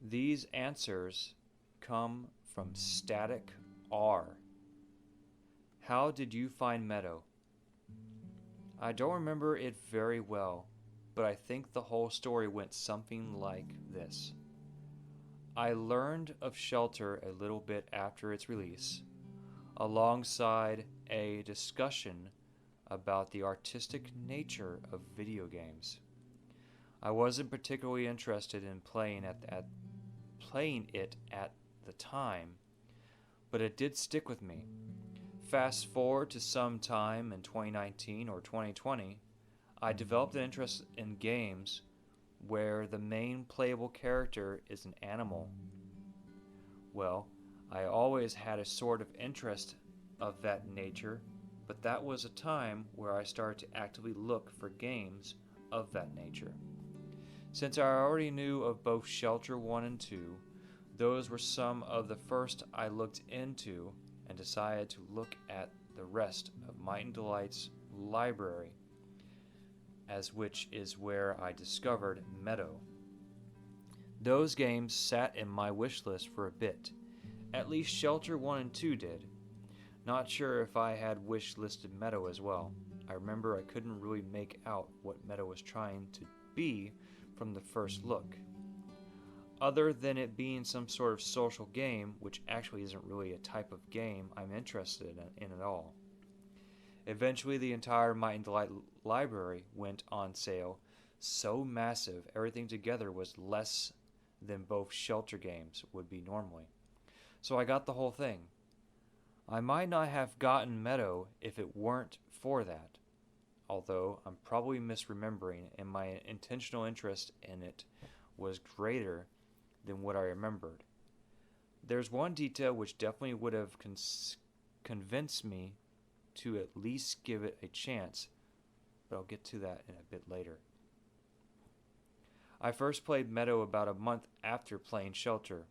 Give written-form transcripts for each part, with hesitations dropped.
These answers come from StaticR. How did you find Meadow? I don't remember it very well, but I think the whole story went something like this. I learned of Shelter a little bit after its release, alongside a discussion about the artistic nature of video games. I wasn't particularly interested in playing it at the time, but it did stick with me. Fast forward to some time in 2019 or 2020, I developed an interest in games where the main playable character is an animal. Well, I always had a sort of interest of that nature, but that was a time where I started to actively look for games of that nature. Since I already knew of both Shelter 1 and 2, those were some of the first I looked into and decided to look at the rest of Might and Delight's library, as which is where I discovered Meadow. Those games sat in my wish list for a bit. At least Shelter 1 and 2 did. Not sure if I had wish listed Meadow as well. I remember I couldn't really make out what Meadow was trying to be from the first look, other than it being some sort of social game, which actually isn't really a type of game I'm interested in at all. Eventually, the entire Might and Delight library went on sale, so massive everything together was less than both Shelter games would be normally. So I got the whole thing. I might not have gotten Meadow if it weren't for that, although I'm probably misremembering and my intentional interest in it was greater than what I remembered. There's one detail which definitely would have convinced me to at least give it a chance, but I'll get to that in a bit later. I first played Meadow about a month after playing Shelter.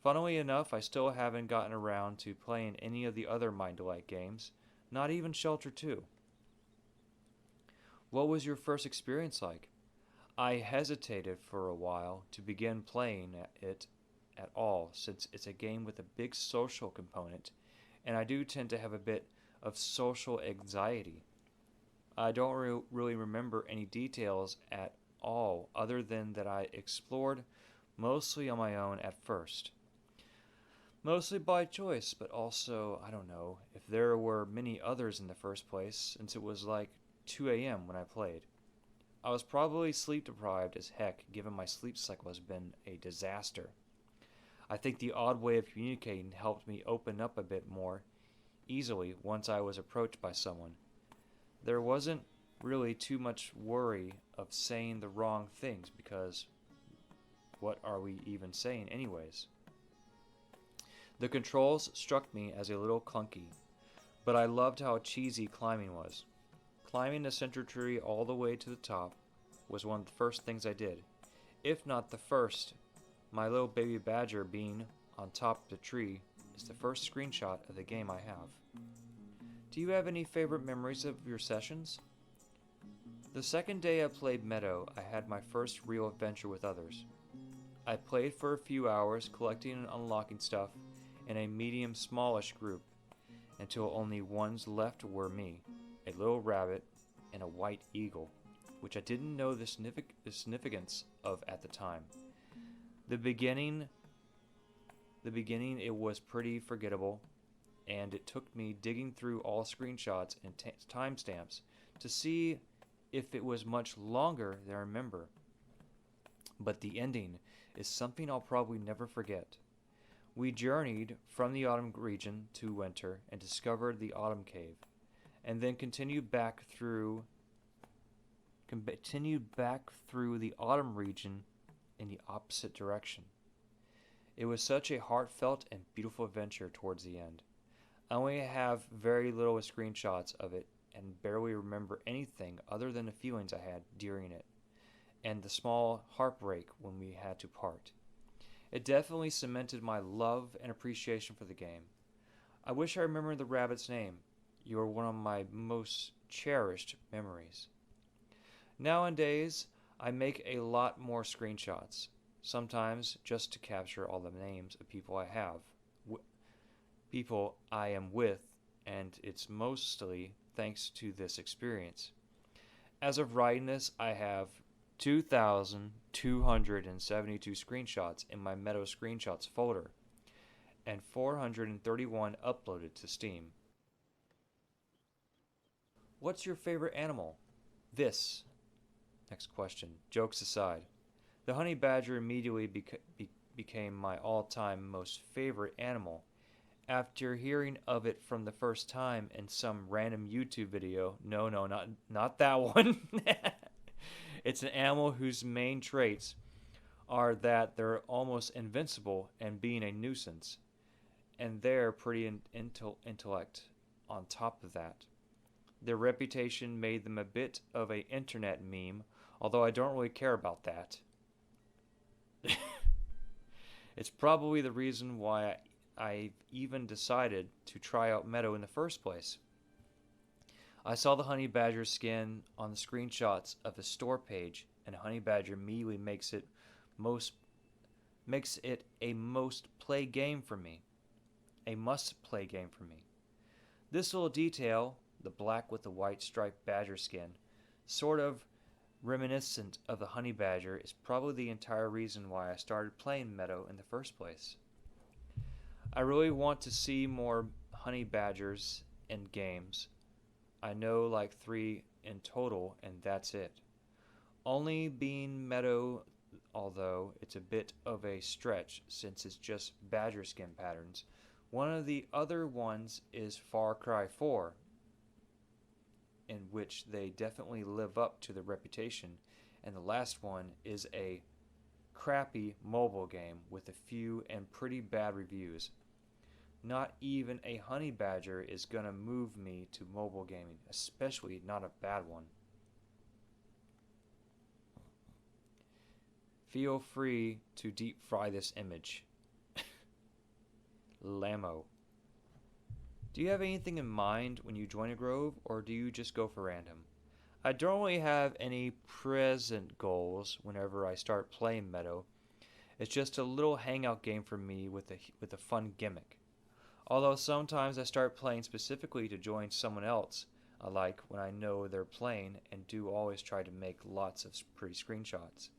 Funnily enough, I still haven't gotten around to playing any of the other Mind Delight games, not even Shelter 2. What was your first experience like? I hesitated for a while to begin playing it at all, since it's a game with a big social component, and I do tend to have a bit of social anxiety. I don't really remember any details at all, other than that I explored mostly on my own at first. Mostly by choice, but also, I don't know, if there were many others in the first place, since it was like 2 a.m. when I played. I was probably sleep deprived as heck, given my sleep cycle has been a disaster. I think the odd way of communicating helped me open up a bit more easily once I was approached by someone. There wasn't really too much worry of saying the wrong things, because what are we even saying anyways? The controls struck me as a little clunky, but I loved how cheesy climbing was. Climbing the center tree all the way to the top was one of the first things I did, if not the first. My little baby badger being on top of the tree is the first screenshot of the game I have. Do you have any favorite memories of your sessions? The second day I played Meadow, I had my first real adventure with others. I played for a few hours, collecting and unlocking stuff in a medium-smallish group, until only ones left were me, a little rabbit, and a white eagle, which I didn't know the significance of at the time. The beginning it was pretty forgettable, and it took me digging through all screenshots and timestamps to see if it was much longer than I remember. But the ending is something I'll probably never forget. We journeyed from the autumn region to winter and discovered the autumn cave, and then continued back through the autumn region in the opposite direction. It was such a heartfelt and beautiful adventure towards the end. I only have very little screenshots of it and barely remember anything other than the feelings I had during it, and the small heartbreak when we had to part. It definitely cemented my love and appreciation for the game. I wish I remembered the rabbit's name. You are one of my most cherished memories. Nowadays, I make a lot more screenshots, sometimes just to capture all the names of people I am with, and it's mostly thanks to this experience. As of writing this, I have 2,272 screenshots in my Meadow screenshots folder and 431 uploaded to Steam. What's your favorite animal? This. Next question. Jokes aside. The honey badger immediately became my all-time most favorite animal. After hearing of it from the first time in some random YouTube video, no, not that one. It's an animal whose main traits are that they're almost invincible and being a nuisance, and they're pretty intellect on top of that. Their reputation made them a bit of a internet meme, although I don't really care about that. It's probably the reason why I even decided to try out Meadow in the first place. I saw the honey badger skin on the screenshots of the store page, and honey badger immediately makes it a must play game for me. This little detail, the black with the white striped badger skin, sort of reminiscent of the honey badger, is probably the entire reason why I started playing Meadow in the first place. I really want to see more honey badgers in games. I know like 3 in total, and that's it. Only being Meadow, although it's a bit of a stretch since it's just badger skin patterns. One of the other ones is Far Cry 4, in which they definitely live up to the reputation, and the last one is a crappy mobile game with a few and pretty bad reviews. Not even a honey badger is gonna move me to mobile gaming, especially not a bad one. Feel free to deep fry this image. Lamo. Do you have anything in mind when you join a grove, or do you just go for random? I don't really have any present goals whenever I start playing Meadow. It's just a little hangout game for me with a fun gimmick. Although sometimes I start playing specifically to join someone else I like when I know they're playing, and do always try to make lots of pretty screenshots.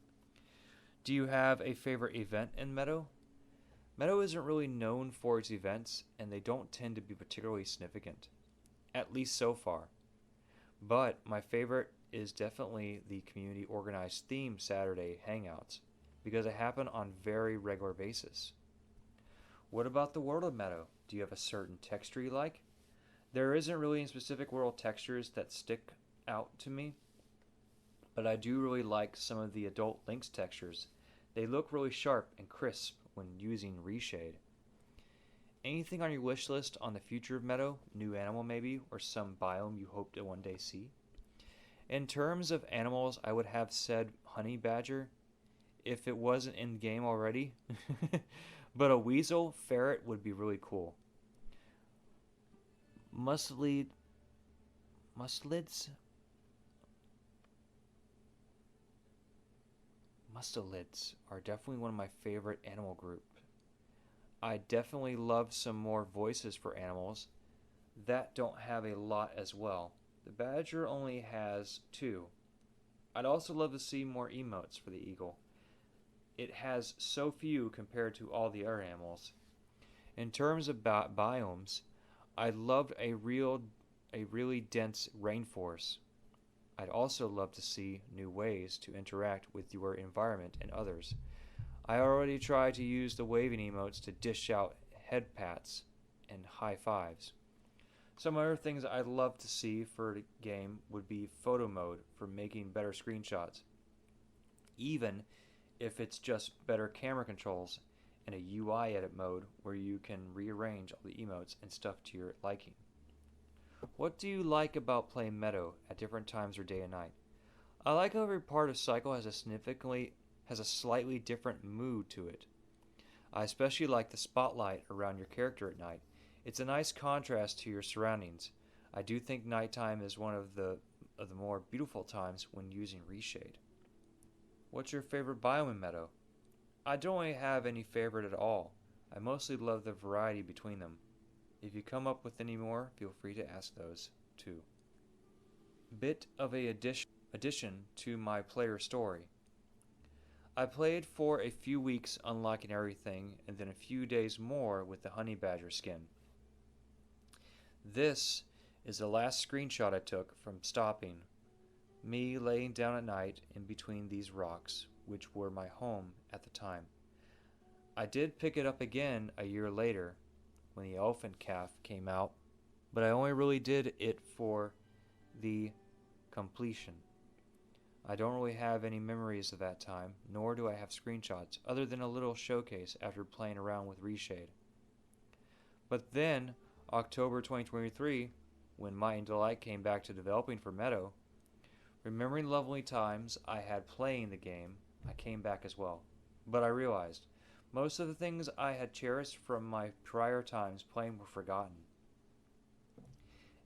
Do you have a favorite event in Meadow? Meadow isn't really known for its events, and they don't tend to be particularly significant, at least so far. But my favorite is definitely the community organized theme Saturday hangouts, because they happen on very regular basis. What about the world of Meadow? Do you have a certain texture you like? There isn't really any specific world textures that stick out to me, but I do really like some of the adult Lynx textures. They look really sharp and crisp when using reshade. Anything on your wish list on the future of Meadow? New animal maybe, or some biome you hope to one day see? In terms of animals, I would have said honey badger, if it wasn't in the game already. But a weasel ferret would be really cool. Mustelids are definitely one of my favorite animal group. I definitely love some more voices for animals that don't have a lot as well. The badger only has 2. I'd also love to see more emotes for the eagle. It has so few compared to all the other animals. In terms of biomes, I loved a really dense rainforest. I'd also love to see new ways to interact with your environment and others. I already tried to use the waving emotes to dish out head pats and high fives. Some other things I'd love to see for the game would be photo mode for making better screenshots, even if it's just better camera controls, and a UI edit mode where you can rearrange all the emotes and stuff to your liking. What do you like about playing Meadow at different times or day and night? I like how every part of Cycle has a slightly different mood to it. I especially like the spotlight around your character at night. It's a nice contrast to your surroundings. I do think nighttime is one of the more beautiful times when using reshade. What's your favorite biome in Meadow? I don't really have any favorite at all. I mostly love the variety between them. If you come up with any more, feel free to ask those too. Bit of a addition to my player story. I played for a few weeks unlocking everything and then a few days more with the honey badger skin. This is the last screenshot I took from stopping, me laying down at night in between these rocks, which were my home at the time. I did pick it up again a year later when the elephant calf came out, but I only really did it for the completion. I don't really have any memories of that time, nor do I have screenshots, other than a little showcase after playing around with Reshade. But then, October 2023, when Might and Delight came back to developing for Meadow, remembering lovely times I had playing the game, I came back as well. But I realized, most of the things I had cherished from my prior times playing were forgotten.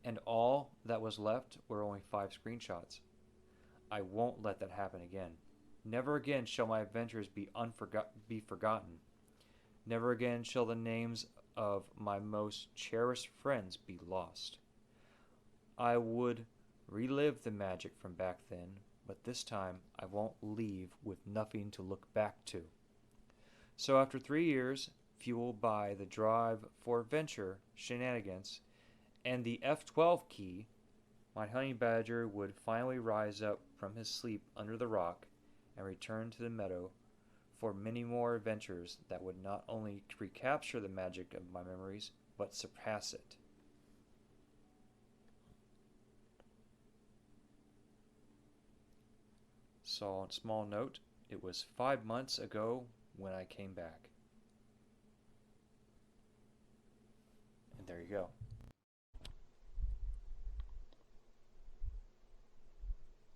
And all that was left were only 5 screenshots. I won't let that happen again. Never again shall my adventures be forgotten. Never again shall the names of my most cherished friends be lost. I would relive the magic from back then, but this time I won't leave with nothing to look back to. So after 3 years, fueled by the drive for adventure, shenanigans, and the F12 key, my honey badger would finally rise up from his sleep under the rock and return to the meadow for many more adventures that would not only recapture the magic of my memories, but surpass it. So, small note, it was 5 months ago when I came back. And there you go.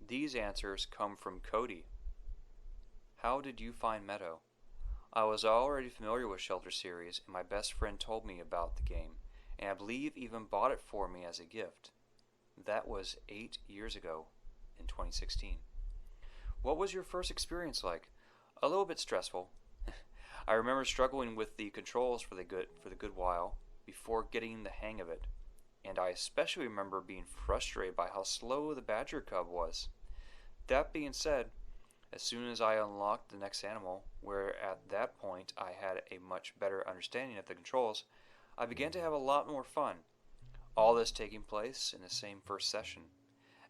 These answers come from Cody. How did you find Meadow? I was already familiar with Shelter series, and my best friend told me about the game, and I believe even bought it for me as a gift. That was 8 years ago, in 2016. What was your first experience like? A little bit stressful. I remember struggling with the controls for the good while before getting the hang of it, and I especially remember being frustrated by how slow the badger cub was. That being said, as soon as I unlocked the next animal, where at that point I had a much better understanding of the controls, I began to have a lot more fun. All this taking place in the same first session.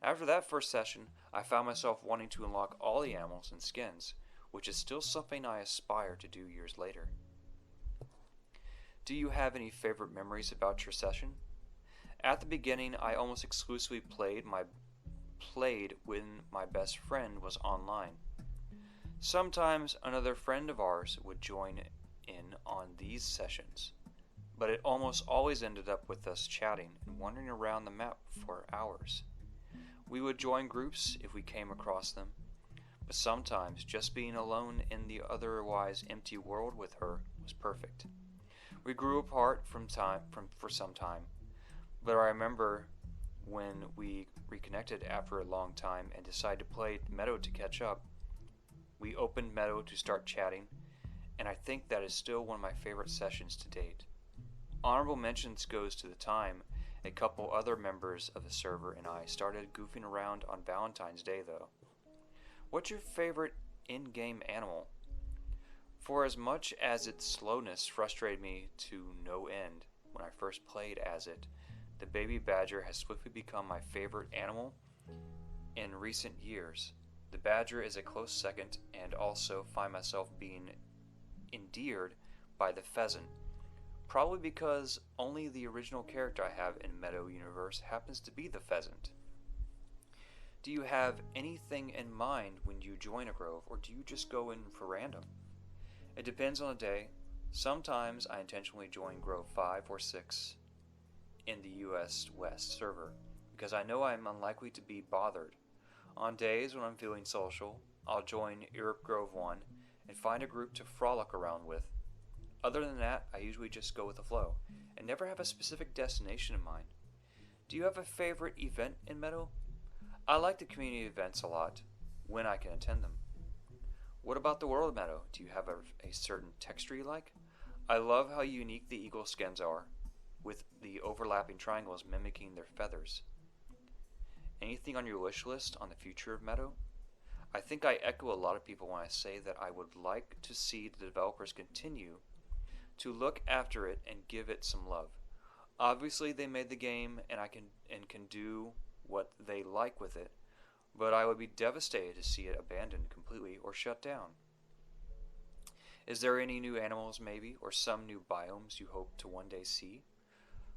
After that first session, I found myself wanting to unlock all the animals and skins, which is still something I aspire to do years later. Do you have any favorite memories about your session? At the beginning, I almost exclusively played when my best friend was online. Sometimes another friend of ours would join in on these sessions, but it almost always ended up with us chatting and wandering around the map for hours. We would join groups if we came across them, but sometimes just being alone in the otherwise empty world with her was perfect. We grew apart for some time, but I remember when we reconnected after a long time and decided to play Meadow to catch up. We opened Meadow to start chatting, and I think that is still one of my favorite sessions to date. Honorable mentions goes to the time a couple other members of the server and I started goofing around on Valentine's Day though. What's your favorite in-game animal? For as much as its slowness frustrated me to no end when I first played as it, the baby badger has swiftly become my favorite animal in recent years. The badger is a close second, and also find myself being endeared by the pheasant, probably because only the original character I have in Meadow universe happens to be the pheasant. Do you have anything in mind when you join a grove, or do you just go in for random? It depends on the day. Sometimes I intentionally join Grove 5 or 6 in the US West server, because I know I'm unlikely to be bothered. On days when I'm feeling social, I'll join Europe Grove 1 and find a group to frolic around with. Other than that, I usually just go with the flow, and never have a specific destination in mind. Do you have a favorite event in Meadow? I like the community events a lot, when I can attend them. What about the world meadow? Do you have a certain texture you like? I love how unique the eagle skins are, with the overlapping triangles mimicking their feathers. Anything on your wish list on the future of Meadow? I think I echo a lot of people when I say that I would like to see the developers continue to look after it and give it some love. Obviously they made the game and can do what they like with it, but I would be devastated to see it abandoned completely or shut down. Is there any new animals maybe, or some new biomes you hope to one day see?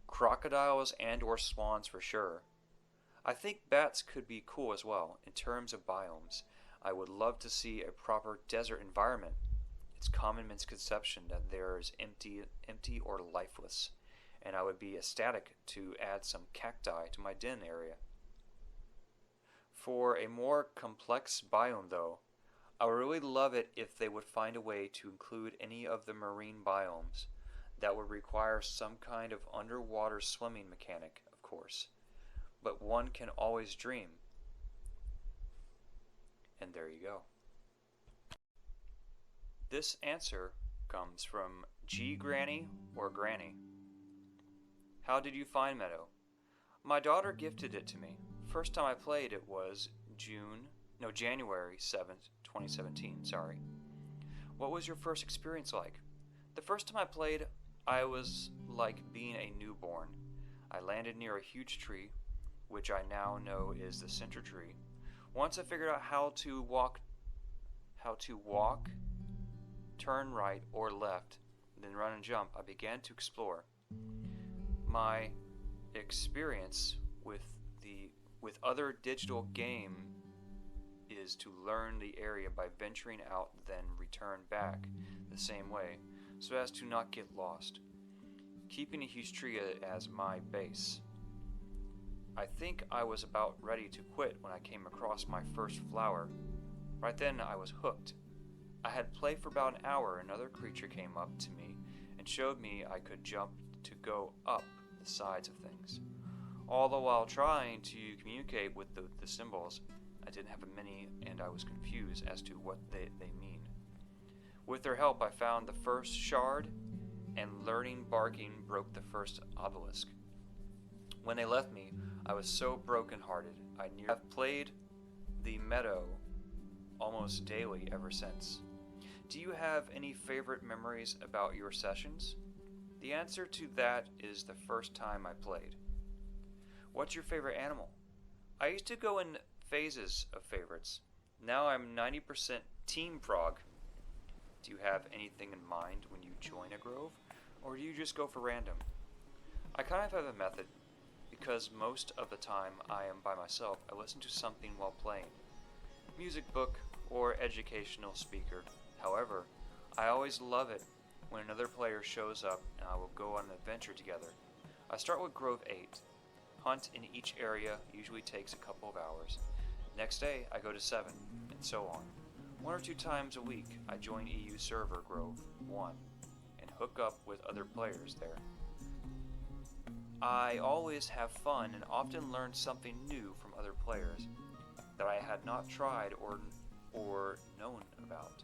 Crocodiles and or swans for sure. I think bats could be cool as well. In terms of biomes, I would love to see a proper desert environment. It's common misconception that there is empty or lifeless, and I would be ecstatic to add some cacti to my den area. For a more complex biome though, I would really love it if they would find a way to include any of the marine biomes. That would require some kind of underwater swimming mechanic, of course, but one can always dream. And there you go. This answer comes from G Granny or Granny. How did you find Meadow? My daughter gifted it to me. First time I played it was January 7th, 2017, sorry. What was your first experience like? The first time I played, I was like being a newborn. I landed near a huge tree, which I now know is the center tree. Once I figured out how to walk, turn right or left, then run and jump, I began to explore. My experience with other digital game is to learn the area by venturing out, then return back the same way, so as to not get lost, keeping a huge tree as my base. I think I was about ready to quit when I came across my first flower. Right then I was hooked. I had played for about an hour. Another creature came up to me and showed me I could jump to go up the sides of things. All the while trying to communicate with the symbols, I didn't have many and I was confused as to what they mean. With their help I found the first shard, and learning barking broke the first obelisk. When they left me, I was so broken-hearted. I have played the Meadow almost daily ever since. Do you have any favorite memories about your sessions? The answer to that is the first time I played. What's your favorite animal? I used to go in phases of favorites. Now I'm 90% Team Frog. Do you have anything in mind when you join a grove, or do you just go for random? I kind of have a method. Because most of the time I am by myself, I listen to something while playing. Music book or educational speaker. However, I always love it when another player shows up and I will go on an adventure together. I start with Grove 8. Hunt in each area usually takes a couple of hours. Next day I go to 7, and so on. 1 or 2 times a week I join EU server Grove 1 and hook up with other players there. I always have fun and often learn something new from other players that I had not tried or known about.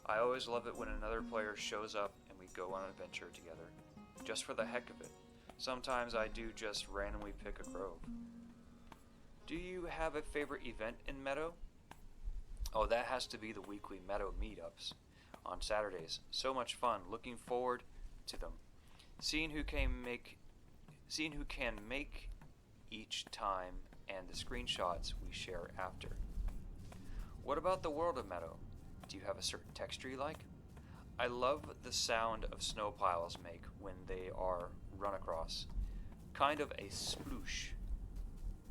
I always love it when another player shows up and we go on an adventure together, just for the heck of it. Sometimes I do just randomly pick a grove. Do you have a favorite event in Meadow? Oh, that has to be the weekly Meadow meetups on Saturdays. So much fun, looking forward to them. Seeing who can make each time and the screenshots we share after. What about the world of Meadow? Do you have a certain texture you like? I love the sound of snow piles make when they are run across. Kind of a sploosh.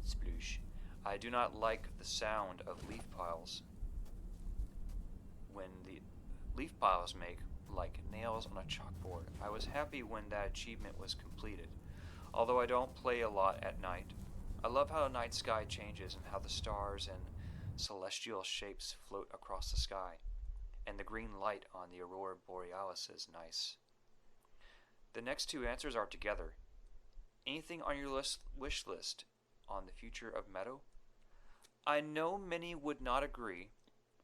Sploosh. I do not like the sound of leaf piles. When the leaf piles make like nails on a chalkboard. I was happy when that achievement was completed. Although I don't play a lot at night, I love how the night sky changes and how the stars and celestial shapes float across the sky, and the green light on the aurora borealis is nice. The next 2 answers are together. Anything on your wish list on the future of Meadow? I know many would not agree,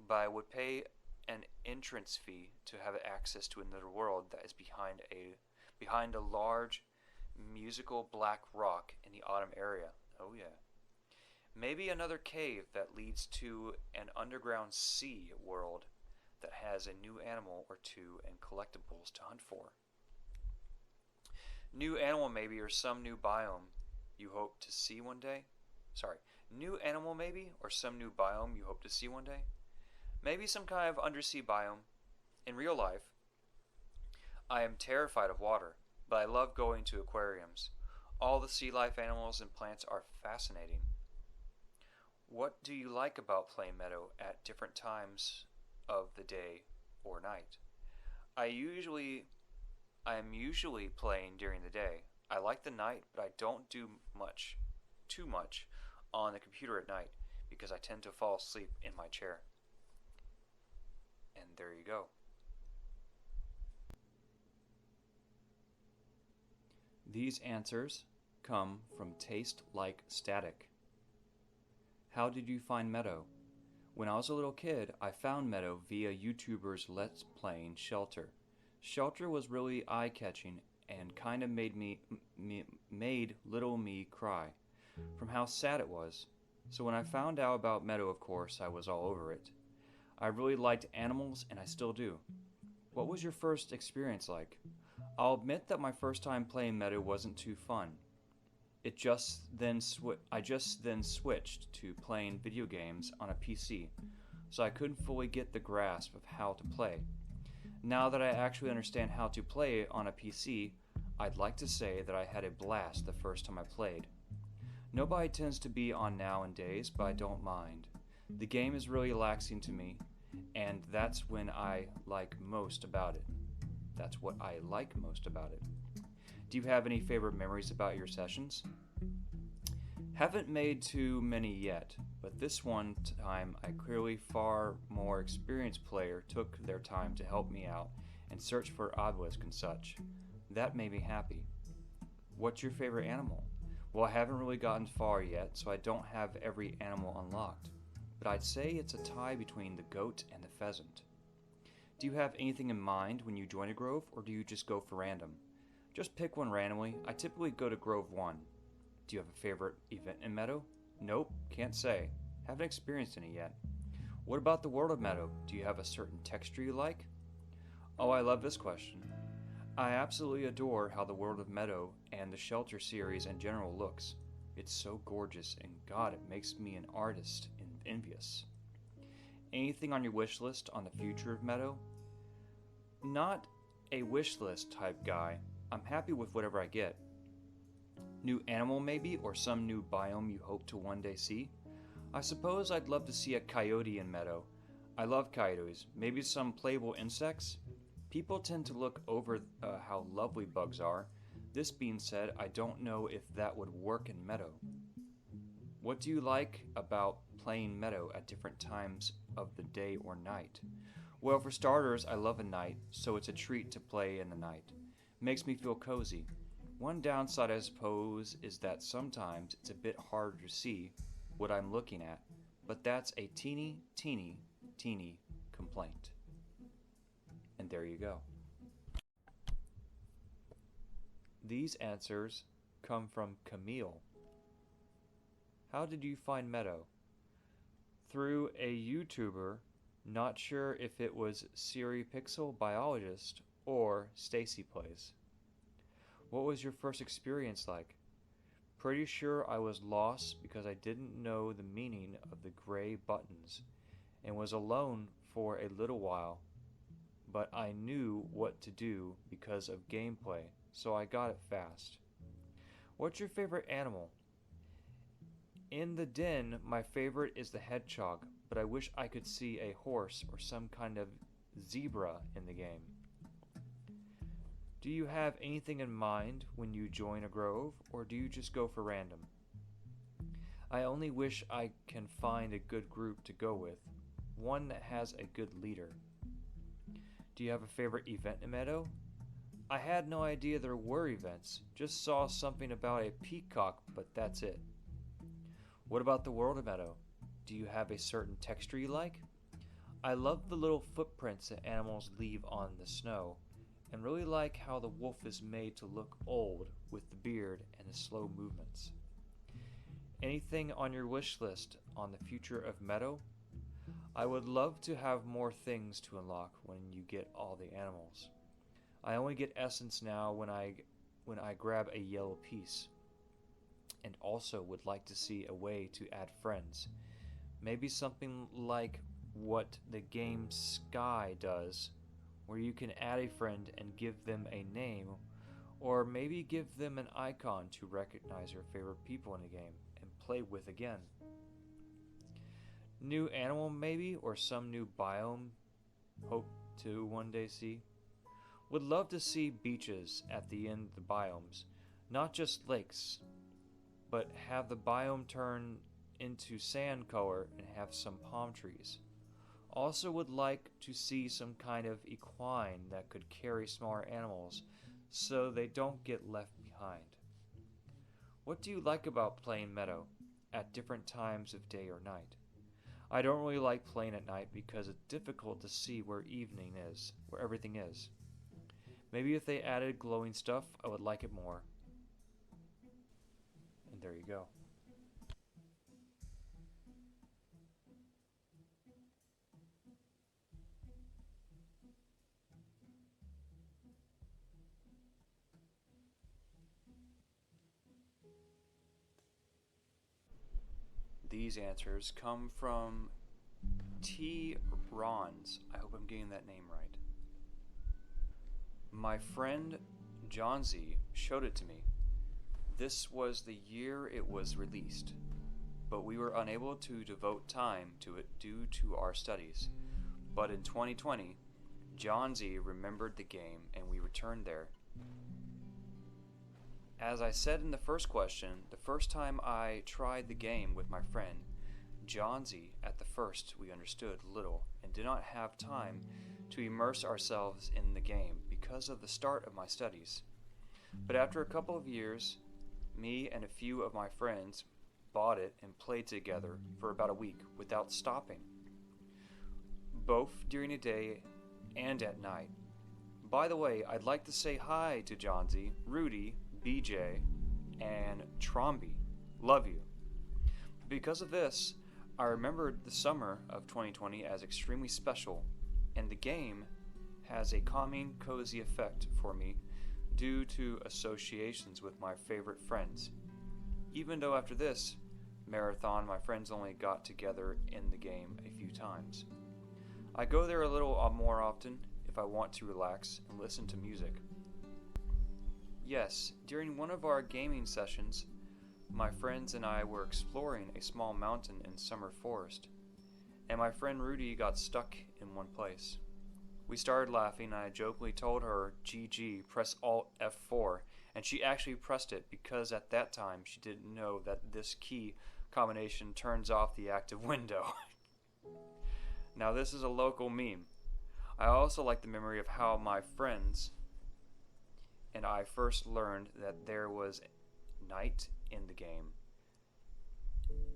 but I would pay an entrance fee to have access to another world that is behind a large musical black rock in the autumn area. Oh yeah. Maybe another cave that leads to an underground sea world that has a new animal or two and collectibles to hunt for. New animal maybe, or some new biome you hope to see one day. Sorry, new animal maybe, or some new biome you hope to see one day. Maybe some kind of undersea biome. In real life, I am terrified of water, but I love going to aquariums. All the sea life animals and plants are fascinating. What do you like about playing Meadow at different times of the day or night? I am usually playing during the day. I like the night, but I don't do too much on the computer at night because I tend to fall asleep in my chair. And there you go. These answers come from Tastelikestatic. How did you find Meadow? When I was a little kid, I found Meadow via YouTubers Let's Playing Shelter. Shelter was really eye-catching and kind of made little me cry from how sad it was. So when I found out about Meadow, of course, I was all over it. I really liked animals, and I still do. What was your first experience like? I'll admit that my first time playing Meadow wasn't too fun. I just then switched to playing video games on a PC, so I couldn't fully get the grasp of how to play. Now that I actually understand how to play on a PC, I'd like to say that I had a blast the first time I played. Nobody tends to be on nowadays, but I don't mind. The game is really relaxing to me, and that's what I like most about it. Do you have any favorite memories about your sessions? Haven't made too many yet, but this one time I clearly far more experienced player took their time to help me out and search for obelisk and such. That made me happy. What's your favorite animal? Well, I haven't really gotten far yet, so I don't have every animal unlocked, but I'd say it's a tie between the goat and the pheasant. Do you have anything in mind when you join a grove, or do you just go for random? Just pick one randomly. I typically go to Grove 1. Do you have a favorite event in Meadow? Nope, can't say. Haven't experienced any yet. What about the world of Meadow? Do you have a certain texture you like? Oh, I love this question. I absolutely adore how the world of Meadow and the Shelter series in general looks. It's so gorgeous, and God, it makes me an artist and envious. Anything on your wish list on the future of Meadow? Not a wish list type guy. I'm happy with whatever I get. New animal maybe, or some new biome you hope to one day see? I suppose I'd love to see a coyote in Meadow. I love coyotes. Maybe some playable insects? People tend to look over how lovely bugs are. This being said, I don't know if that would work in Meadow. What do you like about playing Meadow at different times of the day or night? Well, for starters, I love a night, so it's a treat to play in the night. Makes me feel cozy. One downside, I suppose, is that sometimes it's a bit harder to see what I'm looking at, but that's a teeny complaint. And there you go. These answers come from Camille. How did you find Meadow? Through a YouTuber, not sure if it was Siri Pixel Biologist or Stacy Plays. What was your first experience like? Pretty sure I was lost because I didn't know the meaning of the gray buttons and was alone for a little while, but I knew what to do because of gameplay, so I got it fast. What's your favorite animal? In the den, my favorite is the hedgehog, but I wish I could see a horse or some kind of zebra in the game. Do you have anything in mind when you join a grove, or do you just go for random? I only wish I can find a good group to go with, one that has a good leader. Do you have a favorite event in Meadow? I had no idea there were events, just saw something about a peacock, but that's it. What about the world of Meadow? Do you have a certain texture you like? I love the little footprints that animals leave on the snow, and really like how the wolf is made to look old with the beard and the slow movements. Anything on your wish list on the future of Meadow? I would love to have more things to unlock when you get all the animals. I only get essence now when I grab a yellow piece, and also would like to see a way to add friends. Maybe something like what the game Sky does, where you can add a friend and give them a name, or maybe give them an icon to recognize your favorite people in the game and play with again. New animal maybe, or some new biome hope to one day see. Would love to see beaches at the end of the biomes, not just lakes, but have the biome turn into sand color and have some palm trees. Also would like to see some kind of equine that could carry smaller animals so they don't get left behind. What do you like about playing Meadow at different times of day or night? I don't really like playing at night because it's difficult to see where everything is. Maybe if they added glowing stuff, I would like it more. And there you go. These answers come from Terons. I hope I'm getting that name right. My friend John Z showed it to me. This was the year it was released, but we were unable to devote time to it due to our studies. But in 2020, John Z remembered the game and we returned there. As I said in the first question, the first time I tried the game with my friend, John Z, at the first we understood little and did not have time to immerse ourselves in the game because of the start of my studies. But after a couple of years, me and a few of my friends bought it and played together for about a week without stopping, both during the day and at night. By the way, I'd like to say hi to John Z, Rudy, BJ, and Tromby. Love you. Because of this, I remembered the summer of 2020 as extremely special, and the game has a calming, cozy effect for me due to associations with my favorite friends. Even though after this marathon, my friends only got together in the game a few times. I go there a little more often if I want to relax and listen to music. Yes, during one of our gaming sessions, my friends and I were exploring a small mountain in summer forest, and my friend Rudy got stuck in one place. We started laughing, and I jokingly told her, GG, press Alt F4, and she actually pressed it because at that time she didn't know that this key combination turns off the active window. Now this is a local meme. I also like the memory of how my friends and I first learned that there was night in the game.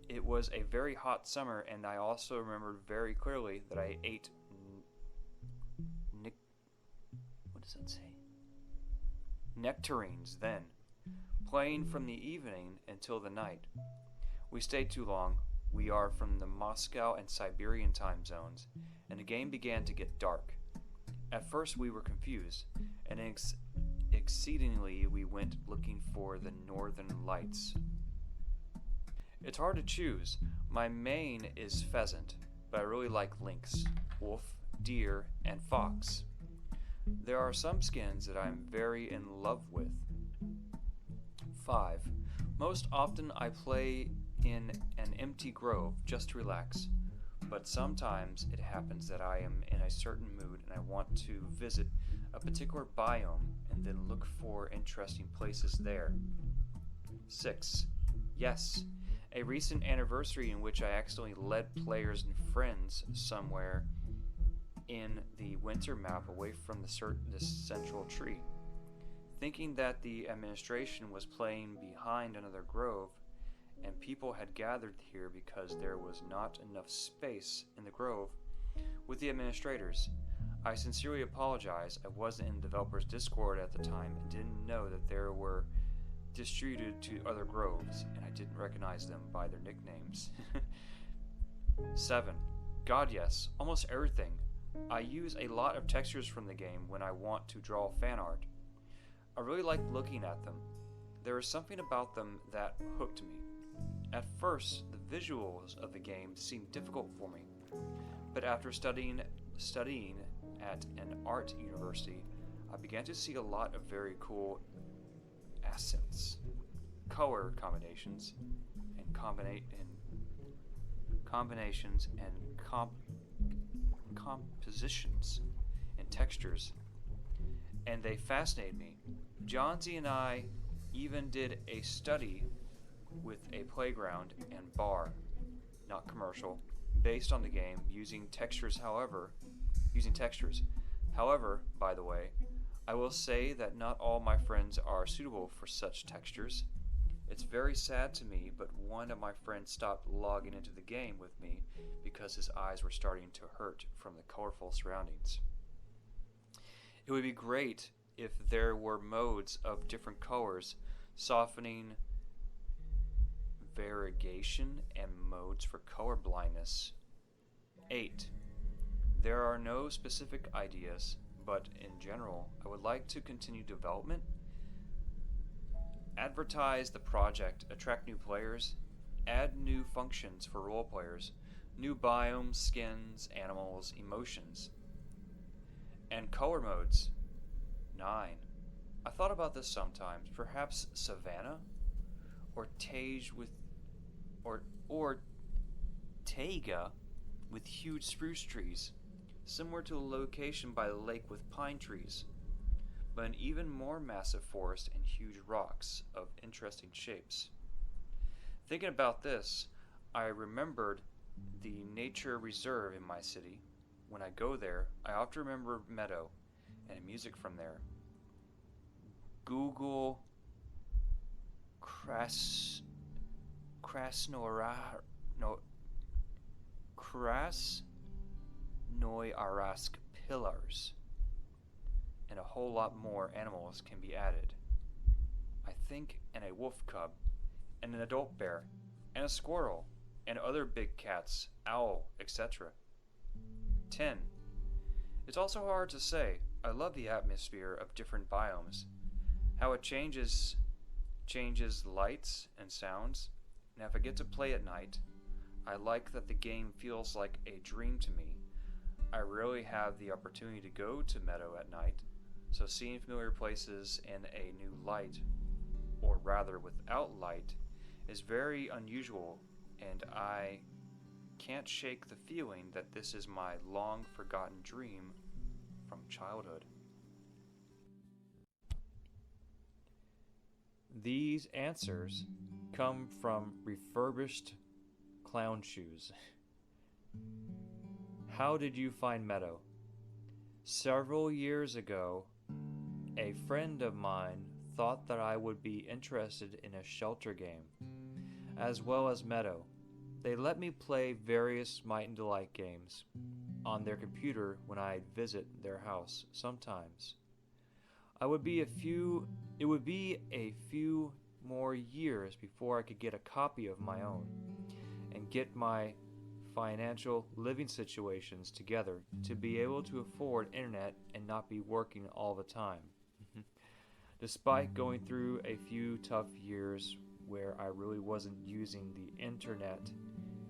It was a very hot summer, and I also remembered very clearly that I ate what does that say? Nectarines then, playing from the evening until the night. We stayed too long. We are from the Moscow and Siberian time zones, and the game began to get dark. At first we were confused, and exceedingly we went looking for the northern lights. It's hard to choose. My main is pheasant, but I really like lynx, wolf, deer, and fox. There are some skins that I'm very in love with. 5. Most often I play in an empty grove just to relax, but sometimes it happens that I am in a certain mood and I want to visit a particular biome and then look for interesting places there. 6. Yes, a recent anniversary in which I accidentally led players and friends somewhere in the winter map away from the central tree, thinking that the administration was playing behind another grove and people had gathered here because there was not enough space in the grove. with the administrators. I sincerely apologize. I wasn't in developers Discord at the time and didn't know that there were distributed to other groves, and I didn't recognize them by their nicknames. 7. God, yes, almost everything. I use a lot of textures from the game when I want to draw fan art. I really like looking at them. There is something about them that hooked me. At first, the visuals of the game seemed difficult for me, but after studying at an art university, I began to see a lot of very cool accents, color combinations, and compositions and textures, and they fascinate me. Johnsy and I even did a study with a playground and bar, not commercial, based on the game using textures. However, by the way, I will say that not all my friends are suitable for such textures. It's very sad to me, but one of my friends stopped logging into the game with me because his eyes were starting to hurt from the colorful surroundings. It would be great if there were modes of different colors, softening, variegation, and modes for color blindness. 8. There are no specific ideas, but in general, I would like to continue development, advertise the project, attract new players, add new functions for role players, new biomes, skins, animals, emotions, and color modes. 9. I thought about this sometimes. Perhaps Savannah or Taiga with huge spruce trees, similar to a location by the lake with pine trees, but an even more massive forest and huge rocks of interesting shapes. Thinking about this, I remembered the nature reserve in my city. When I go there, I often remember Meadow and music from there. Google Krasnoyarsk pillars, and a whole lot more animals can be added. I think and a wolf cub, and an adult bear, and a squirrel, and other big cats, owl, etc. 10. It's also hard to say. I love the atmosphere of different biomes, how it changes lights and sounds, and if I get to play at night, I like that the game feels like a dream to me. I rarely have the opportunity to go to Meadow at night, so seeing familiar places in a new light, or rather without light, is very unusual, and I can't shake the feeling that this is my long-forgotten dream from childhood. These answers come from Refurbished Clown Shoes. How did you find Meadow? Several years ago, a friend of mine thought that I would be interested in a shelter game, as well as Meadow. They let me play various Might and Delight games on their computer when I'd visit their house sometimes. It would be a few more years before I could get a copy of my own and get my financial living situations together to be able to afford internet and not be working all the time. Despite going through a few tough years where I really wasn't using the internet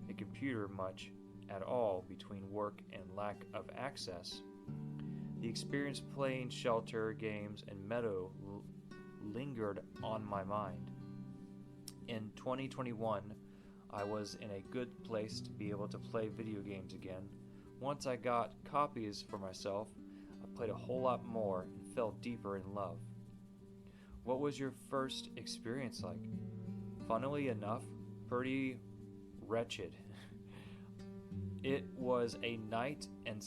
and computer much at all between work and lack of access, the experience playing shelter games and Meadow lingered on my mind. In 2021, I was in a good place to be able to play video games again. Once I got copies for myself, I played a whole lot more and fell deeper in love. What was your first experience like? Funnily enough, pretty wretched. It was a night, and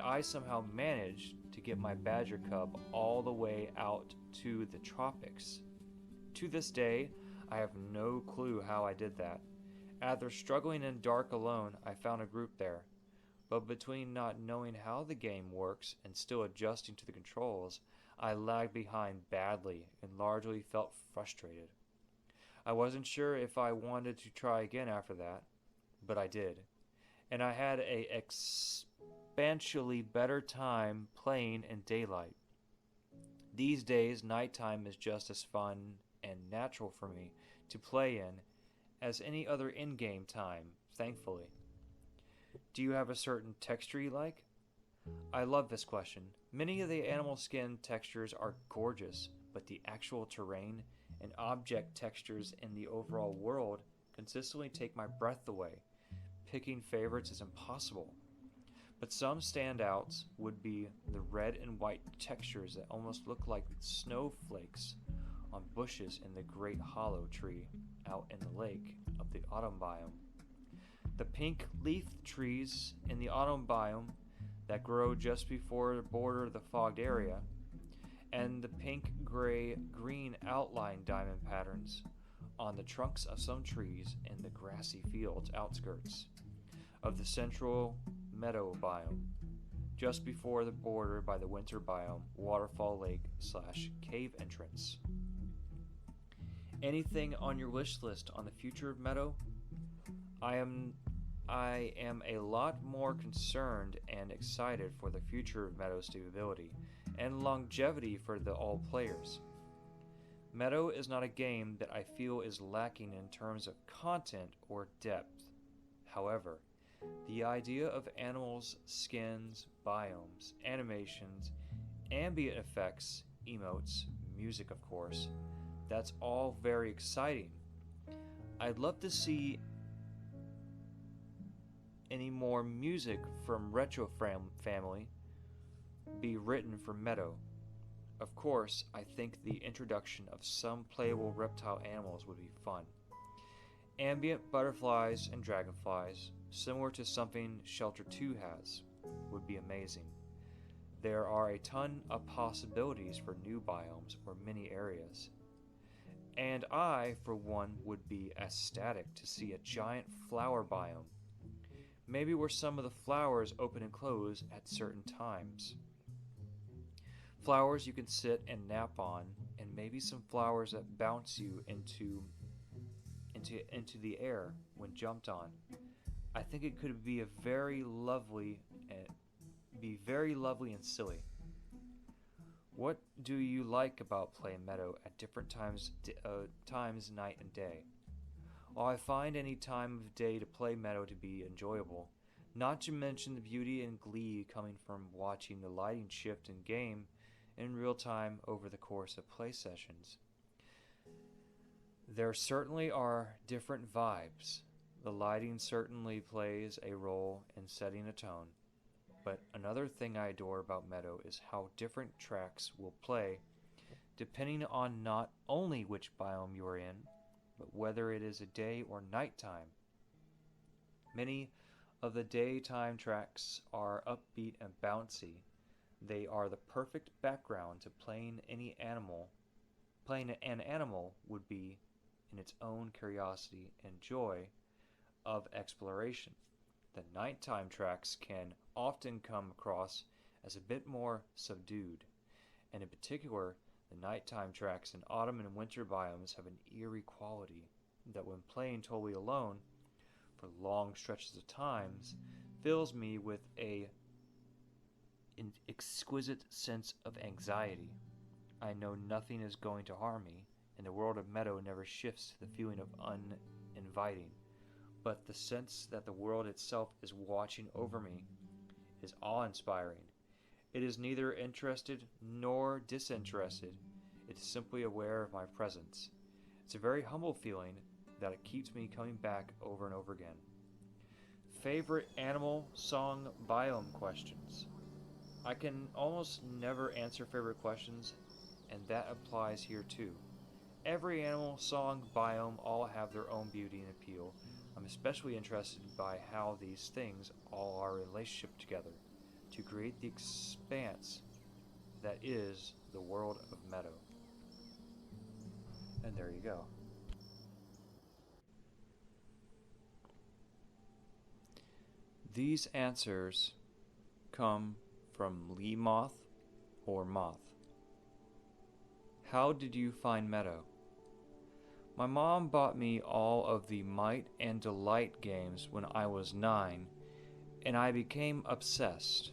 I somehow managed to get my badger cub all the way out to the tropics. To this day, I have no clue how I did that. After struggling in dark alone, I found a group there. but between not knowing how the game works and still adjusting to the controls, I lagged behind badly and largely felt frustrated. I wasn't sure if I wanted to try again after that, but I did, and I had a exponentially better time playing in daylight. These days, nighttime is just as fun and natural for me to play in as any other in-game time, thankfully. Do you have a certain texture you like? I love this question. Many of the animal skin textures are gorgeous, but the actual terrain and object textures in the overall world consistently take my breath away. Picking favorites is impossible. But some standouts would be the red and white textures that almost look like snowflakes on bushes in the Great Hollow Tree out in the lake of the autumn biome. The pink leaf trees in the autumn biome that grow just before the border of the fogged area, and the pink, gray, green outline diamond patterns on the trunks of some trees in the grassy fields outskirts of the central Meadow biome, just before the border by the winter biome waterfall lake / cave entrance. Anything on your wish list on the future of Meadow? I am a lot more concerned and excited for the future of Meadow's stability and longevity for all players. Meadow is not a game that I feel is lacking in terms of content or depth. However, the idea of animals, skins, biomes, animations, ambient effects, emotes, music of course, that's all very exciting. I'd love to see any more music from Retro Family be written for Meadow. Of course, I think the introduction of some playable reptile animals would be fun. Ambient butterflies and dragonflies, similar to something Shelter 2 has, would be amazing. There are a ton of possibilities for new biomes or mini areas. And I, for one, would be ecstatic to see a giant flower biome. Maybe where some of the flowers open and close at certain times. Flowers you can sit and nap on, and maybe some flowers that bounce you into the air when jumped on. I think it could be very lovely and silly. What do you like about playing Meadow at different times, night and day? While I find any time of day to play Meadow to be enjoyable, not to mention the beauty and glee coming from watching the lighting shift in game in real time over the course of play sessions. There certainly are different vibes. The lighting certainly plays a role in setting a tone. But another thing I adore about Meadow is how different tracks will play depending on not only which biome you are in, but whether it is a day or nighttime. Many of the daytime tracks are upbeat and bouncy. They are the perfect background to playing any animal. Playing an animal would be in its own curiosity and joy of exploration. The nighttime tracks can often come across as a bit more subdued, and in particular, the nighttime tracks in autumn and winter biomes have an eerie quality that when playing totally alone for long stretches of times fills me with an exquisite sense of anxiety. I know nothing is going to harm me, and the world of Meadow never shifts to the feeling of uninviting, but the sense that the world itself is watching over me is awe-inspiring. It is neither interested nor disinterested. It is simply aware of my presence. It's a very humble feeling that it keeps me coming back over and over again. Favorite animal, song, biome questions. I can almost never answer favorite questions, and that applies here too. Every animal, song, biome all have their own beauty and appeal. I'm especially interested by how these things all are in relationship together to create the expanse that is the world of Meadow. And there you go. These answers come from lemoth or Moth. How did you find Meadow? My mom bought me all of the Might and Delight games when I was 9, and I became obsessed.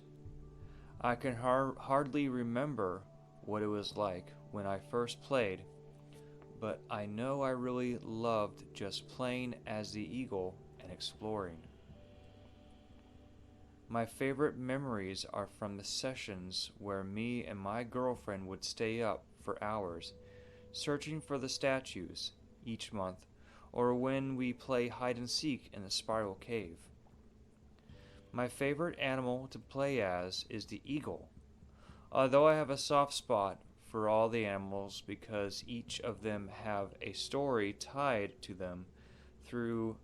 I can hardly remember what it was like when I first played, but I know I really loved just playing as the eagle and exploring. My favorite memories are from the sessions where me and my girlfriend would stay up for hours, searching for the statues each month, or when we play hide and seek in the spiral cave. My favorite animal to play as is the eagle, although I have a soft spot for all the animals because each of them have a story tied to them through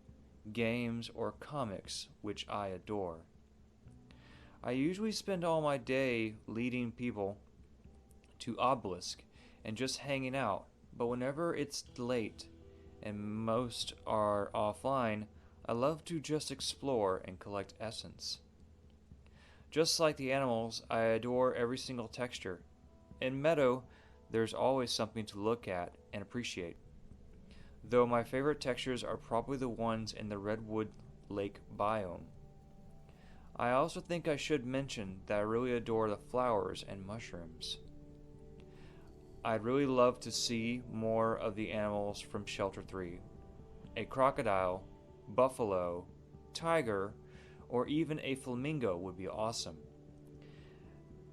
games or comics which I adore. I usually spend all my day leading people to Obelisk and just hanging out, but whenever it's late and most are offline, I love to just explore and collect essence. Just like the animals, I adore every single texture. In Meadow, there's always something to look at and appreciate, though my favorite textures are probably the ones in the Redwood Lake biome. I also think I should mention that I really adore the flowers and mushrooms. I'd really love to see more of the animals from Shelter 3. A crocodile, buffalo, tiger, or even a flamingo would be awesome.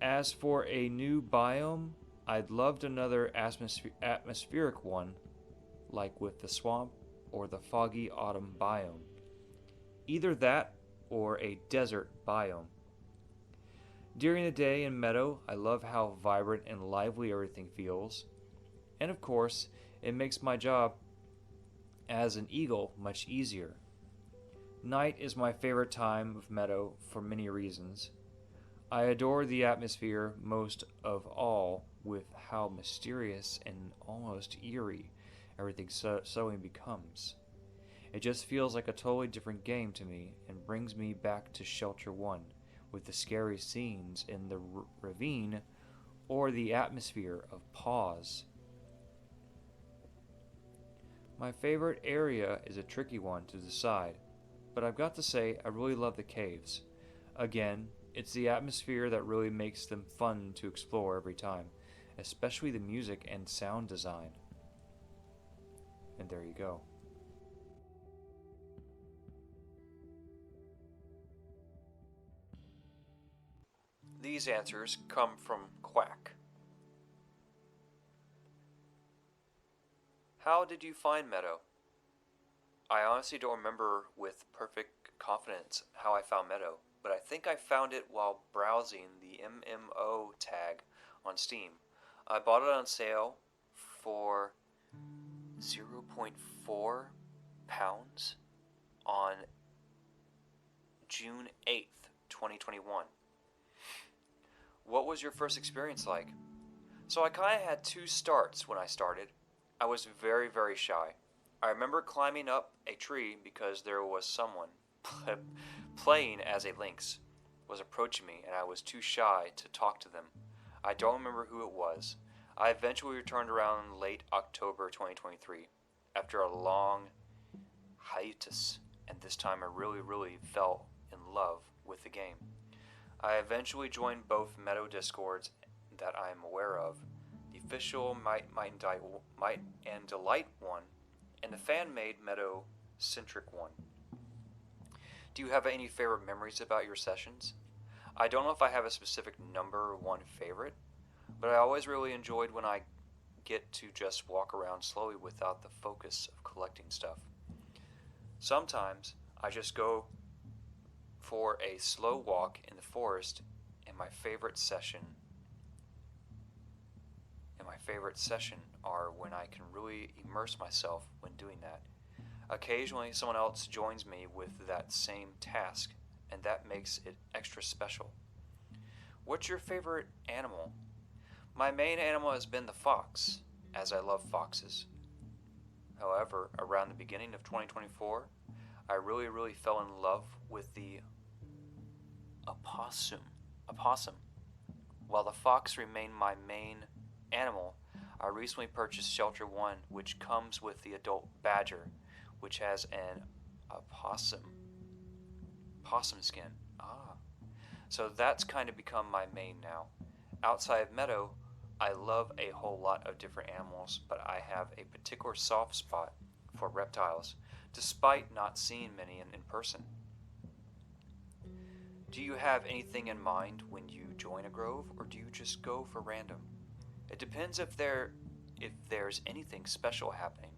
As for a new biome, I'd love another atmospheric one, like with the swamp or the foggy autumn biome. Either that or a desert biome. During the day in Meadow, I love how vibrant and lively everything feels. And of course, it makes my job as an eagle much easier. Night is my favorite time of Meadow for many reasons. I adore the atmosphere most of all with how mysterious and almost eerie everything sewing becomes. It just feels like a totally different game to me and brings me back to Shelter 1 with the scary scenes in the ravine or the atmosphere of pause. My favorite area is a tricky one to decide, but I've got to say I really love the caves. Again, it's the atmosphere that really makes them fun to explore every time, especially the music and sound design. And there you go. These answers come from Quack. How did you find Meadow? I honestly don't remember with perfect confidence how I found Meadow, but I think I found it while browsing the MMO tag on Steam. I bought it on sale for 0.4 pounds on June 8th, 2021. What was your first experience like? So I kind of had two starts when I started. I was very, very shy. I remember climbing up a tree because there was someone playing as a lynx was approaching me and I was too shy to talk to them. I don't remember who it was. I eventually returned around late October 2023 after a long hiatus, and this time I really fell in love with the game. I eventually joined both Meadow Discords that I am aware of, the official Might and Delight one, and the fan-made Meadow-centric one. Do you have any favorite memories about your sessions? I don't know if I have a specific number one favorite, but I always really enjoyed when I get to just walk around slowly without the focus of collecting stuff. Sometimes I just go for a slow walk in the forest, and my favorite session are when I can really immerse myself when doing that. Occasionally someone else joins me with that same task, and that makes it extra special. What's your favorite animal? My main animal has been the fox, as I love foxes. However, around the beginning of 2024, I really fell in love with the a possum. While the fox remained my main animal, I recently purchased Shelter 1, which comes with the adult badger, which has an possum skin. Ah. So that's kind of become my main now. Outside of Meadow, I love a whole lot of different animals, but I have a particular soft spot for reptiles, despite not seeing many in person. Do you have anything in mind when you join a grove, or do you just go for random? It depends if there's anything special happening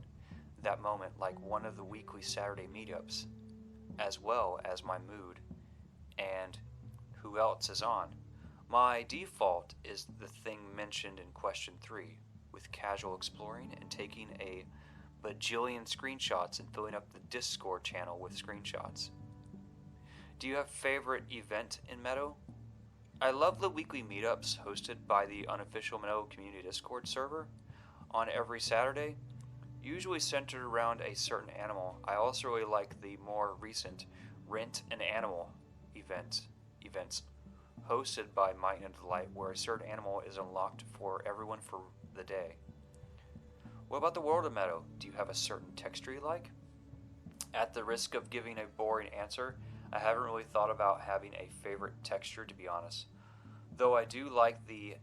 that moment, like one of the weekly Saturday meetups, as well as my mood and who else is on. My default is the thing mentioned in question 3, with casual exploring and taking a bajillion screenshots and filling up the Discord channel with screenshots. Do you have a favorite event in Meadow? I love the weekly meetups hosted by the unofficial Meadow community Discord server on every Saturday, usually centered around a certain animal. I also really like the more recent Rent an Animal events hosted by Might and Delight, where a certain animal is unlocked for everyone for the day. What about the world of Meadow? Do you have a certain texture you like? At the risk of giving a boring answer, I haven't really thought about having a favorite texture, to be honest. Though I do like the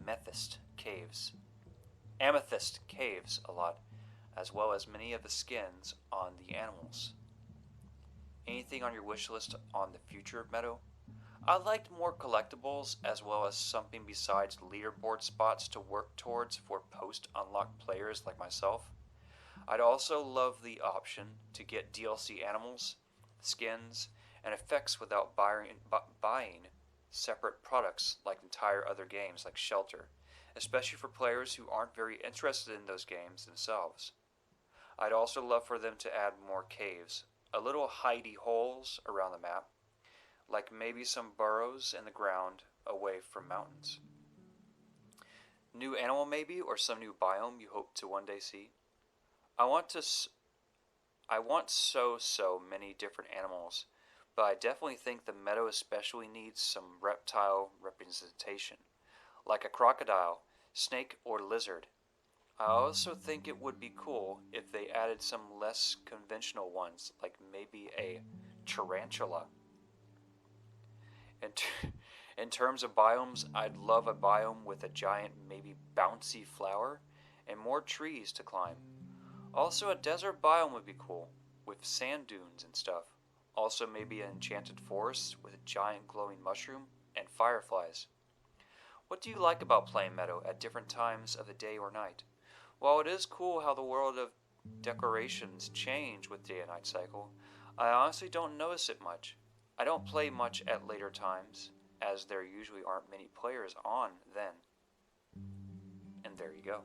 amethyst caves. Amethyst caves a lot, as well as many of the skins on the animals. Anything on your wish list on the future of Meadow? I liked more collectibles, as well as something besides leaderboard spots to work towards for post-unlocked players like myself. I'd also love the option to get DLC animals, skins, and effects without buying separate products like entire other games like Shelter, especially for players who aren't very interested in those games themselves. I'd also love for them to add more caves, a little hidey holes around the map, like maybe some burrows in the ground away from mountains. New animal maybe, or some new biome you hope to one day see? I want to I want so many different animals, but I definitely think the Meadow especially needs some reptile representation, like a crocodile, snake, or lizard. I also think it would be cool if they added some less conventional ones, like maybe a tarantula. In, t- in terms of biomes, I'd love a biome with a giant, maybe bouncy flower, and more trees to climb. Also, a desert biome would be cool, with sand dunes and stuff. Also, maybe an enchanted forest with a giant glowing mushroom and fireflies. What do you like about playing Meadow at different times of the day or night? While it is cool how the world of decorations change with day and night cycle, I honestly don't notice it much. I don't play much at later times, as there usually aren't many players on then. And there you go.